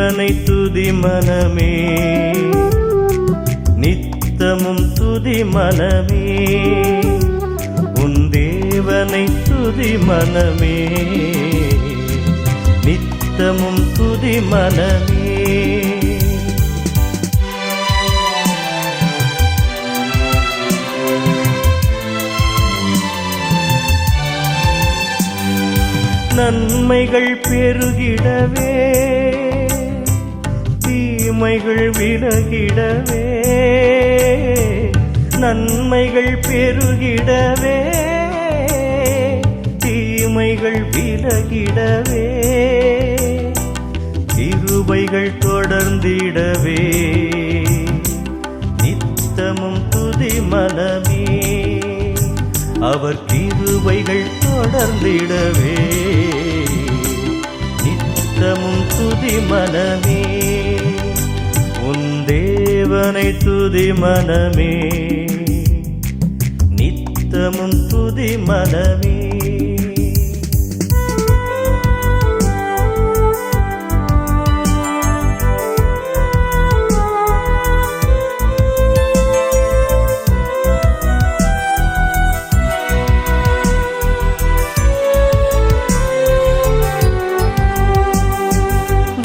தேவனை துதி மனமே, நித்தமும் துதி மனமே, உன் தேவனை துதி மனமே, நித்தமும் துதி மனமே. நன்மைகள் பெருகிடவே, தீமைகள் விலகிடவே, நன்மைகள் பெருகிடவே, தீமைகள் விலகிடவே, கிருபைகள் தொடர்ந்திடவே, நித்தமும் துதி மனமே, அவர் கிருபைகள் தொடர்ந்திடவே, நித்தமும் துதி மனமே, உன் தேவனை துதி மனமே, நித்தமும் துதி மனமே.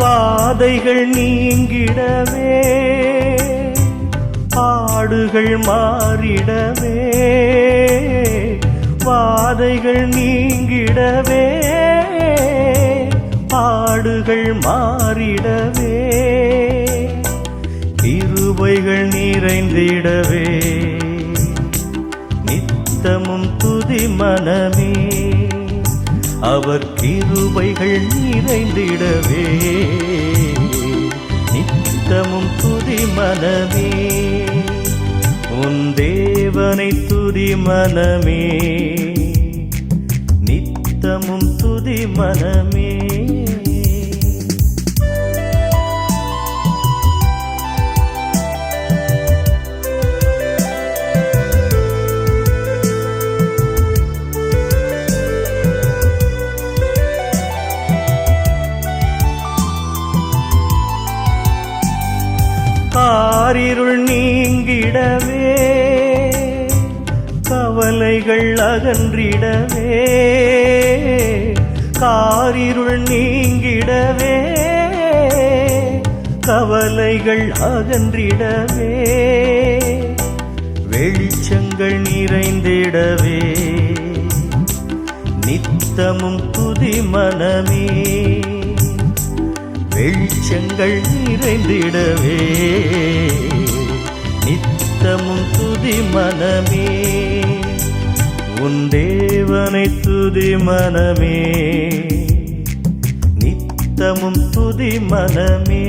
வாதைகள் நீங்கிடவே, பாடுகள் மாறிடவே, வாதைகள் நீங்கிடவே, பாடுகள் மாறிடவே, கிருபைகள் நிறைந்திடவே, நித்தமும் துதி மனமே, அவர் கிருபைகள் நிறைந்திடவே, நித்தமும் துதி மனமே, உன் தேவனை துதி மனமே, நித்தமும் துதி மனமே. காரிருள் நீங்கிடவே, கவலைகள் அகன்றிடவே, காரிருள் நீங்கிடவே, கவலைகள் அகன்றிடவே, வெளிச்சங்கள் நிறைந்திடவே, நித்தமும் துதி மனமே, வெளிச்சங்கள் நிறைந்திடவே, நித்தமும் துதி மனமே, உன் தேவனை துதி மனமே, நித்தமும் துதி மனமே.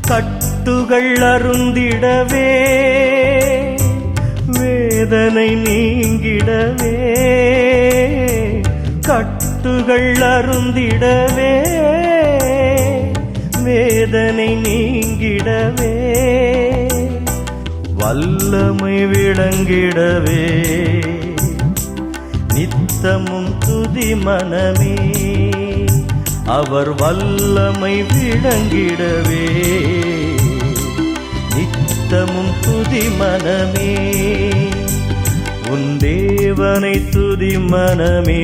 கட்டுகள் அருந்திடவே, வேதனை நீங்கிடவே, கட்டுகள் அருந்திடவே, வேதனை நீங்கிடவே, வல்லமை விளங்கிடவே, நித்தமும் துதி மனமே, அவர் வல்லமை விளங்கிடவே, நித்தமும் துதி மனமே, உன் தேவனை துதி மனமே,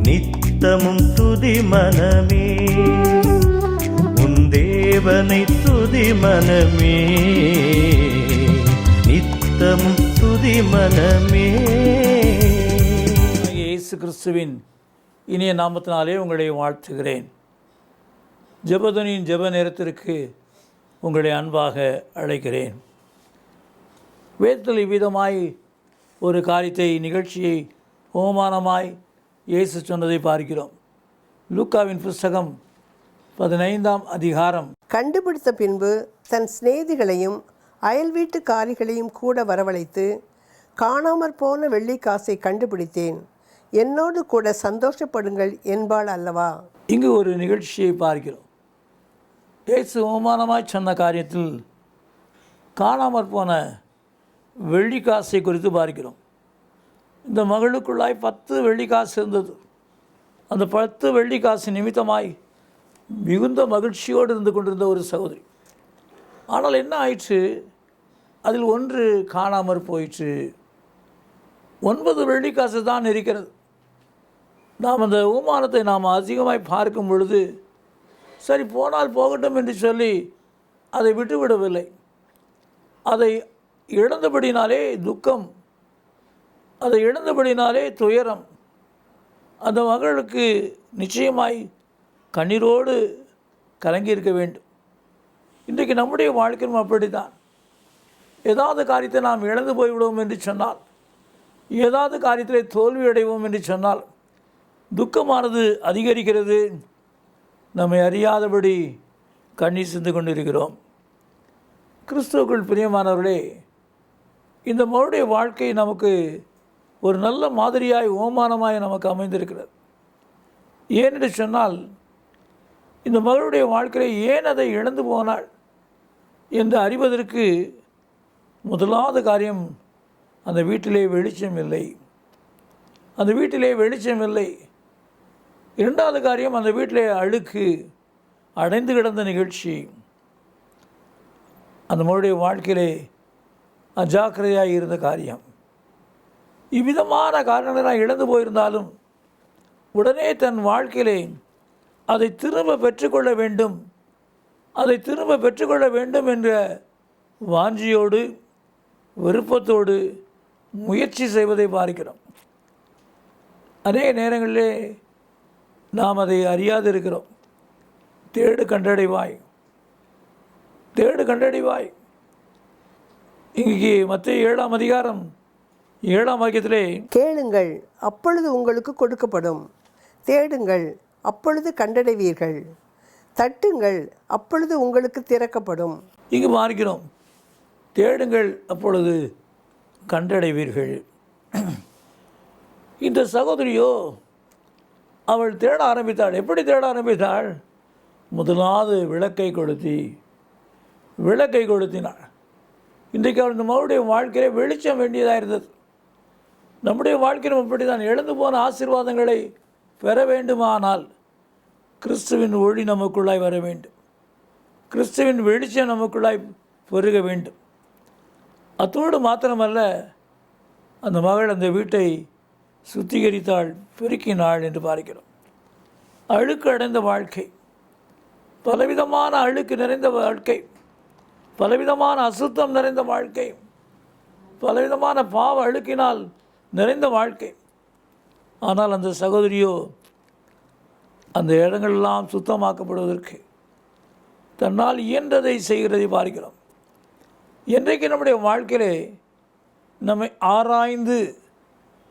நித்தமும் துதி மனமே, உன் தேவனை துதி மனமே, நித்தமும் துதி மனமே. இயேசு கிறிஸ்துவின் இனிய நாமத்தினாலே உங்களை வாழ்த்துகிறேன். ஜெபதனின் ஜெப நேரத்திற்கு உங்களை அன்பாக அழைக்கிறேன். வேதத்தில் இவ்விதமாய் ஒரு காரியத்தை நிகழ்ச்சியை ஓமானமாய் இயேசு சொன்னதை பார்க்கிறோம். லூக்காவின் புஸ்தகம் 15ஆம் அதிகாரம். கண்டுபிடித்த பின்பு தன் சிநேகிதிகளையும் அயல் வீட்டுக்காரிகளையும் கூட வரவழைத்து, காணாமற் போன வெள்ளிக்காசை கண்டுபிடித்தேன், என்னோடு கூட சந்தோஷப்படுங்கள் என்பாள் அல்லவா? இங்கு ஒரு நிகழ்ச்சியை பார்க்கிறோம். இயேசு அவமானமாய் சொன்ன காரியத்தில் காணாமற் போன வெள்ளிக்காசை குறித்து பார்க்கிறோம். இந்த மகளுக்குள்ளாய் 10 வெள்ளிக்காசு இருந்தது. அந்த 10 வெள்ளிக்காசு நிமித்தமாய் மிகுந்த மகிழ்ச்சியோடு இருந்து கொண்டிருந்த ஒரு சகோதரி. ஆனால் என்ன ஆயிற்று? அதில் ஒன்று காணாமற் போயிற்று. 9 வெள்ளிக்காசு தான் இருக்கிறது. நாம் அந்த அவமானத்தை நாம் அதிகமாய் பார்க்கும் பொழுது சரி போனால் போகட்டும் என்று சொல்லி அதை விட்டுவிடவில்லை. அதை இழந்தபடினாலே துக்கம், அதை இழந்தபடினாலே துயரம். அந்த மகளுக்கு நிச்சயமாய் கண்ணீரோடு கலங்கியிருக்க வேண்டும். இன்றைக்கு நம்முடைய வாழ்க்கையும் அப்படித்தான். ஏதாவது காரியத்தை நாம் இழந்து போய்விடுவோம் என்று சொன்னால், ஏதாவது காரியத்தில் தோல்வி அடைவோம் என்று சொன்னால் துக்கமானது அதிகரிக்கிறது. நம்மை அறியாதபடி கண்ணீர் சிந்து கொண்டிருக்கிறோம். கிறிஸ்துவுக்குள் பிரியமானவர்களே, இந்த மகளுடைய வாழ்க்கை நமக்கு ஒரு நல்ல மாதிரியாய் ஓமானமாய் நமக்கு அமைந்திருக்கிறது. ஏனென்று சொன்னால், இந்த மகளுடைய வாழ்க்கையில் ஏன் அதை இழந்து போனாள் என்று அறிவதற்கு முதலாவது காரியம், அந்த வீட்டிலே வெளிச்சம் இல்லை. அந்த வீட்டிலே வெளிச்சம் இல்லை. இரண்டாவது காரியம், அந்த வீட்டிலே அழுக்கு அடைந்து கிடந்த நிகழ்ச்சி. அந்த மகளுடைய வாழ்க்கையிலே அஜாக்கிரதையாக இருந்த காரியம். இவ்விதமான காரணங்களாக இழந்து போயிருந்தாலும் உடனே தன் வாழ்க்கையிலே அதை திரும்ப பெற்றுக்கொள்ள வேண்டும், அதை திரும்ப பெற்றுக்கொள்ள வேண்டும் என்ற வாஞ்சியோடு விருப்பத்தோடு முயற்சி செய்வதை பார்க்கிறோம். அநேக நேரங்களிலே நாம் அதை அறியாது இருக்கிறோம். தேடு கண்டடைவாய், தேடு கண்டடைவாய். இங்கே மத்தேயு 7ஆம் அதிகாரம் 7ஆம் வாக்கியத்திலே, கேளுங்கள் அப்பொழுது உங்களுக்கு கொடுக்கப்படும், தேடுங்கள் அப்பொழுது கண்டடைவீர்கள், தட்டுங்கள் அப்பொழுது உங்களுக்கு திறக்கப்படும். இங்கு பார்க்கிறோம், தேடுங்கள் அப்பொழுது கண்டடைவீர்கள். இந்த சகோதரியோ அவள் தேட ஆரம்பித்தாள். எப்படி தேட ஆரம்பித்தாள்? முதலாவது விளக்கை கொளுத்தினாள். இன்றைக்கு அவள் இந்த மகளுடைய வாழ்க்கையிலே வெளிச்சம் வேண்டியதாக இருந்தது. நம்முடைய வாழ்க்கையிலும் அப்படி தான். இழந்து போன ஆசீர்வாதங்களை பெற வேண்டுமானால் கிறிஸ்துவின் ஒளி நமக்குள்ளாய் வர வேண்டும், கிறிஸ்துவின் வெளிச்சம் நமக்குள்ளாய் பெருக வேண்டும். அத்தோடு மாத்திரமல்ல, அந்த மகள் அந்த வீட்டை சுத்திகரித்தாள், பெருக்கினாள் என்று பார்க்கிறோம். அழுக்கு அடைந்த வாழ்க்கை, பலவிதமான அழுக்கு நிறைந்த வாழ்க்கை, பலவிதமான அசுத்தம் நிறைந்த வாழ்க்கை, பலவிதமான பாவ அழுக்கினால் நிறைந்த வாழ்க்கை. ஆனால் அந்த சகோதரியோ அந்த இடங்களெல்லாம் சுத்தமாக்கப்படுவதற்கு தன்னால் இயன்றதை செய்கிறதை பார்க்கிறோம். என்றைக்கு நம்முடைய வாழ்க்கையிலே நம்மை ஆராய்ந்து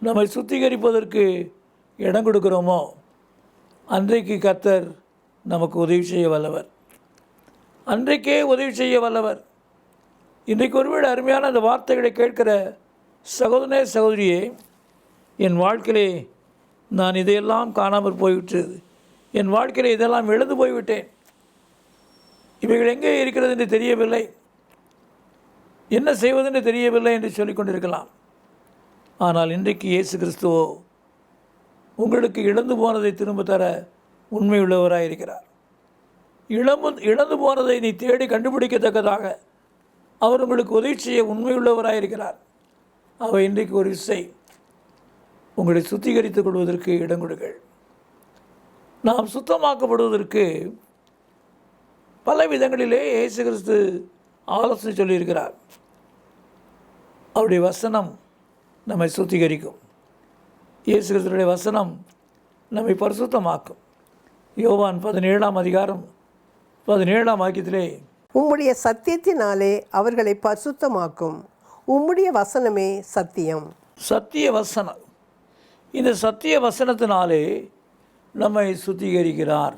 நம்மை சுத்திகரிப்பதற்கு இடம் கொடுக்கிறோமோ, அன்றைக்கு கர்த்தர் நமக்கு உதவி செய்ய வல்லவர், அன்றைக்கே உதவி செய்ய வல்லவர். இன்றைக்கு ஒருவேளை அருமையான அந்த வார்த்தைகளை கேட்கிற சகோதரனே சகோதரியே, என் வாழ்க்கையிலே நான் இதையெல்லாம் காணாமல் போய்விட்டது, என் வாழ்க்கையில் இதெல்லாம் இழந்து போய்விட்டேன், இவைகள் எங்கே இருக்கிறது என்று தெரியவில்லை, என்ன செய்வதென்று தெரியவில்லை என்று சொல்லிக் கொண்டிருக்கலாம். ஆனால் இன்றைக்கு இயேசு கிறிஸ்துவோ உங்களுக்கு இழந்து போனதை திரும்ப தர உண்மையுள்ளவராக இருக்கிறார். இழந்து போனதை நீ தேடி கண்டுபிடிக்கத்தக்கதாக அவர் உங்களுக்கு உதவி செய்ய உண்மையுள்ளவராக இருக்கிறார். அவர் இன்றைக்கு ஒரு விசை உங்களை சுத்திகரித்துக் கொள்வதற்கு இடம் கொடுங்கள். நாம் சுத்தமாக்கப்படுவதற்கு பல விதங்களிலே இயேசு கிறிஸ்து ஆலோசனை சொல்லியிருக்கிறார். அவருடைய வசனம் நம்மை சுத்திகரிக்கும். இயேசு கிறிஸ்துடைய வசனம் நம்மை பரிசுத்தமாக்கும். யோவான் 17ஆம் அதிகாரம் 17ஆம் வாக்கியத்திலே, உம்முடைய சத்தியத்தினாலே அவர்களை பரிசுத்தமாக்கும், உம்முடைய வசனமே சத்தியம். சத்திய வசனம். இந்த சத்திய வசனத்தினாலே நம்மை சுத்திகரிக்கிறார்.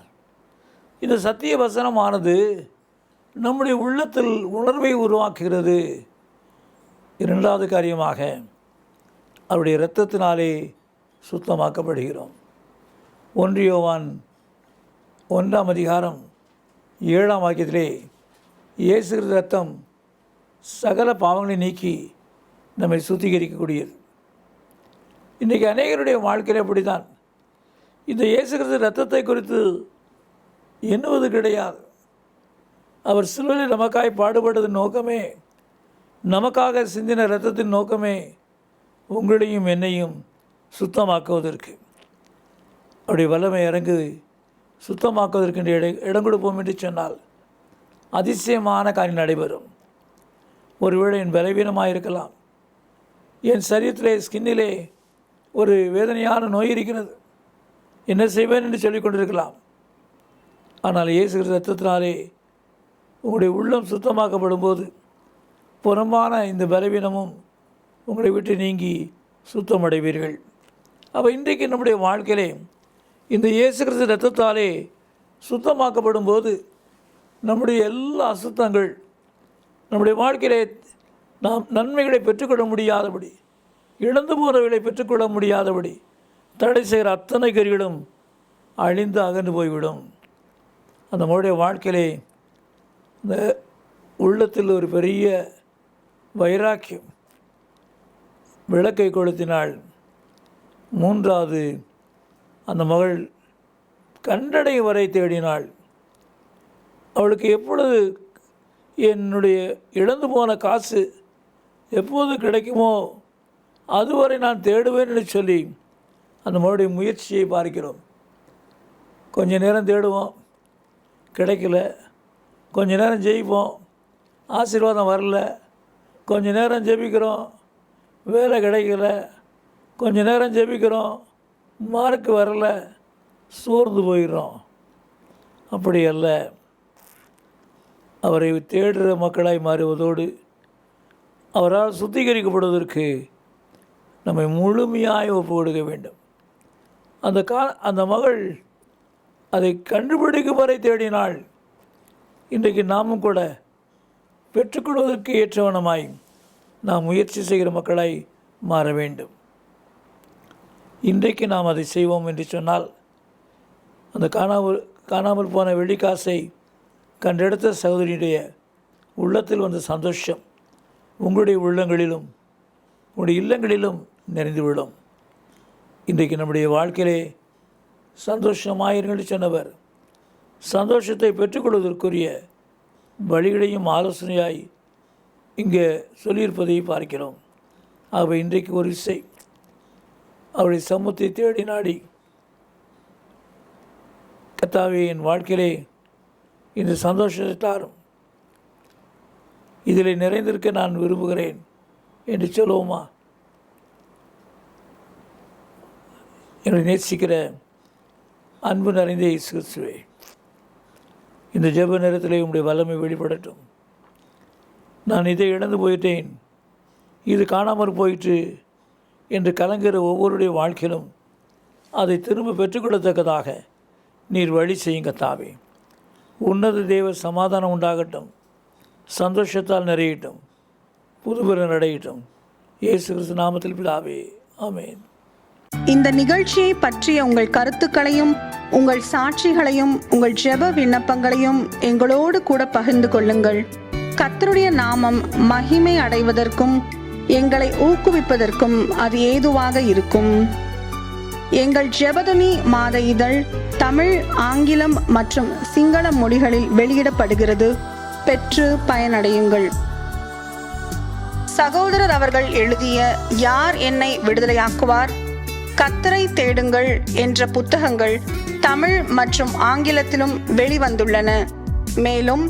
இந்த சத்திய வசனமானது நம்முடைய உள்ளத்தில் உணர்வை உருவாக்குகிறது. இரண்டாவது காரியமாக அவருடைய இரத்தத்தினாலே சுத்தமாக்கப்படுகிறோம். 1 யோவான் 1:7 இயேசு கிறிஸ்து ரத்தம் சகல பாவங்களை நீக்கி நம்மை சுத்திகரிக்கக்கூடியது. இன்றைக்கி அநேகருடைய வாழ்க்கையில் அப்படி தான். இந்த இயேசு கிறிஸ்து ரத்தத்தை குறித்து எண்ணுவது கிடையாது. அவர் சிலுவையில் நமக்காய் பாடுபட்டதின் நோக்கமே, நமக்காக சிந்தின இரத்தத்தின் நோக்கமே உங்களையும் என்னையும் சுத்தமாக்குவதற்கு. அவருடைய வல்லமை இறங்கு சுத்தமாக்குவதற்கு இடம் கொடுப்போம் என்று சொன்னால் அதிசயமான காரியம் நடைபெறும். ஒருவேளை என் பலவீனமாக இருக்கலாம், என் சரீரத்திலே ஸ்கின்னிலே ஒரு வேதனையான நோய் இருக்கிறது, என்ன செய்வேன் என்று சொல்லிக் கொண்டிருக்கலாம். ஆனால் இயேசு கிறிஸ்து ரத்தத்தினாலே உங்களுடைய உள்ளம் சுத்தமாக்கப்படும் போது புறம்பான இந்த பலவீனமும் உங்களை விட்டு நீங்கி சுத்தமடைவீர்கள். அப்போ இன்றைக்கு நம்முடைய வாழ்க்கையிலே இந்த இயேசு கிறிஸ்து ரத்தத்தாலே சுத்தமாக்கப்படும் போது நம்முடைய எல்லா அசுத்தங்கள், நம்முடைய வாழ்க்கையிலே நாம் நன்மைகளை பெற்றுக்கொள்ள முடியாதபடி, இழந்து போகிறவர்களை பெற்றுக்கொள்ள முடியாதபடி தடை செய்கிற அத்தனை கரிகளும் அழிந்து அகன்று போய்விடும். அந்த நம்முடைய வாழ்க்கையிலே இந்த உள்ளத்தில் ஒரு பெரிய வைராக்கியம் விளக்கை கொளுத்தினாள். 3வது அந்த மகள் கண்டடை வரை தேடினாள். அவளுக்கு எப்பொழுது என்னுடைய இழந்து போன காசு எப்போது கிடைக்குமோ அதுவரை நான் தேடுவேன் என்று சொல்லி அந்த மகளுடைய முயற்சியை பார்க்கிறோம். கொஞ்ச நேரம் தேடுவோம், கிடைக்கல. கொஞ்ச நேரம் ஜெயிப்போம், ஆசீர்வாதம் வரல. கொஞ்ச நேரம் ஜெபிக்கிறோம், வேலை கிடைக்கல. கொஞ்ச நேரம் ஜெபிக்கிறோம், மார்க் வரல, சோர்ந்து போயிடுறோம். அப்படி அல்ல, அவரை தேடுகிற மக்களாய் மாறுவதோடு அவரால் சுத்திகரிக்கப்படுவதற்கு நம்மை முழுமையாய் ஒப்பு கொடுக்க வேண்டும். அந்த மகள் அதை கண்டுபிடிக்கும் வரை தேடினாள். இன்றைக்கு நாமும் கூட பெற்றுக்கொள்வதற்கு ஏற்றவனமாய் நாம் முயற்சி செய்கிற மக்களாய் மாற வேண்டும். இன்றைக்கு நாம் அதை செய்வோம் என்று சொன்னால் அந்த காணாமல் போன வெள்ளிக்காசை கண்டெடுத்த சகோதரியுடைய உள்ளத்தில் வந்த சந்தோஷம் உங்களுடைய உள்ளங்களிலும் உங்களுடைய இல்லங்களிலும் நிறைந்துவிடும். இன்றைக்கு நம்முடைய வாழ்க்கையிலே சந்தோஷமாயிருங்கள் சொன்னவர் சந்தோஷத்தை பெற்றுக்கொள்வதற்குரிய வழிகளையும் ஆலோசனையாய் இங்கே சொல்லியிருப்பதை பார்க்கிறோம். ஆகவே இன்றைக்கு ஒரு இசை அவருடைய சமூகத்தை தேடி நாடி, கர்த்தாவே என் வாழ்க்கையிலே இந்த சந்தோஷத்தை தாரும், இதில் நிறைந்திருக்க நான் விரும்புகிறேன் என்று சொல்லுவோமா? என்னை நேசிக்கிற அன்பு நிறைந்த இயேசு கிறிஸ்துவே, இந்த ஜெப நேரத்திலே உங்களுடைய வல்லமை வெளிப்படட்டும். நான் இதை இழந்து போயிட்டேன், இது காணாமல் போயிற்று என்று கலங்குகிற ஒவ்வொருடைய வாழ்க்கையிலும் அதை திரும்ப பெற்றுக்கொள்ளத்தக்கதாக நீர் வழி செய்யுங்க தாவே. உன்னத தேவ சமாதானம் உண்டாகட்டும், சந்தோஷத்தால் நிறையட்டும், புதுபெற அடையட்டும். இயேசு கிறிஸ்து நாமத்தில் பிதாவே, ஆமென். இந்த நிகழ்ச்சியை பற்றிய உங்கள் கருத்துக்களையும் உங்கள் சாட்சிகளையும் உங்கள் ஜெப விண்ணப்பங்களையும் எங்களோடு கூட பகிர்ந்து கொள்ளுங்கள். கர்த்தருடைய நாமம் மகிமை அடைவதற்கும் எங்களை ஊக்குவிப்பதற்கும் அது ஏதுவாக இருக்கும். எங்கள் ஜெபதுனி மாத இதழ் தமிழ், ஆங்கிலம் மற்றும் சிங்கள மொழிகளில் வெளியிடப்படுகிறது. பெற்று பயனடையுங்கள். சகோதரர் அவர்கள் எழுதிய யார் என்னை விடுதலையாக்குவார், கர்த்தரை தேடுங்கள் என்ற புத்தகங்கள் தமிழ் மற்றும் ஆங்கிலத்திலும் வெளிவந்துள்ளன. மேலும்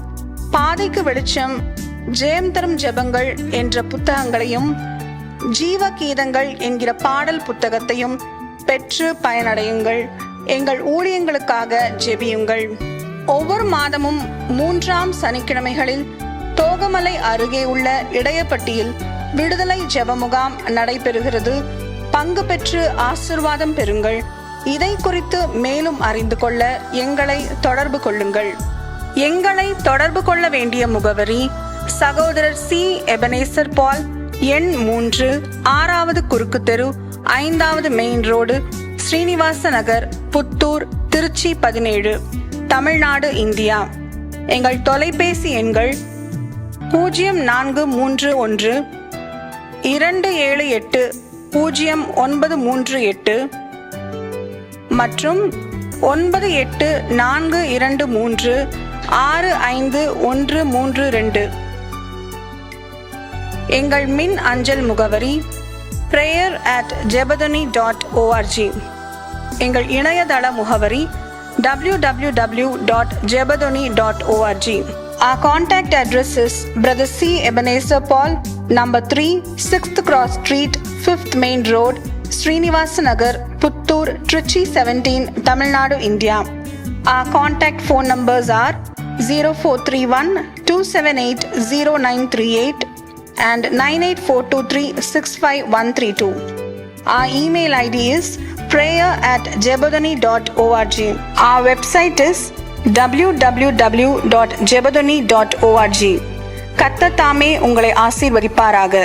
பாதைக்கு வெளிச்சம், ஜெயம் தரும் ஜெபங்கள் என்ற புத்தகங்களையும் ஜீவ கீதங்கள் என்கிற பாடல் புத்தகத்தையும் பெற்று பயனடையுங்கள். எங்கள் ஊழியங்களுக்காக ஜெபியுங்கள். ஒவ்வொரு மாதமும் 3ஆம் சனிக்கிழமைகளில் தோகமலை அருகே உள்ள இடையப்பட்டியில் விடுதலை ஜெப முகாம் நடைபெறுகிறது. பங்கு பெற்று ஆசீர்வாதம் பெறுங்கள். இதை குறித்து மேலும் அறிந்து கொள்ள எங்களை தொடர்பு கொள்ளுங்கள். எங்களை தொடர்பு கொள்ள வேண்டிய முகவரி: சகோதரர் சி. எபனேசர் பால், எண் 3, 6வது குறுக்கு தெரு, 5வது மெயின் ரோடு, ஸ்ரீனிவாச நகர், புத்தூர், திருச்சி 17, தமிழ்நாடு, இந்தியா. எங்கள் தொலைபேசி எண்கள் 0431 278 0938 மற்றும் 9842365132. எங்கள் மின் அஞ்சல் முகவரி prayer@jebadani.org. எங்கள் இணையதள முகவரி www.jebadani.org. Our contact address is Brother C. Ebenezer Paul, number 3, 6th Cross Street, 5th Main Road, Srinivasa Nagar, Puttur, Trichy 17, Tamil Nadu, India. Our contact phone numbers are 0431 278 0938 and 98423 65132. Our email ID is prayer@jebadani.org. Our website is www.jebadani.org. கர்த்தர் தாமே உங்களை ஆசீர்வதிப்பாராக.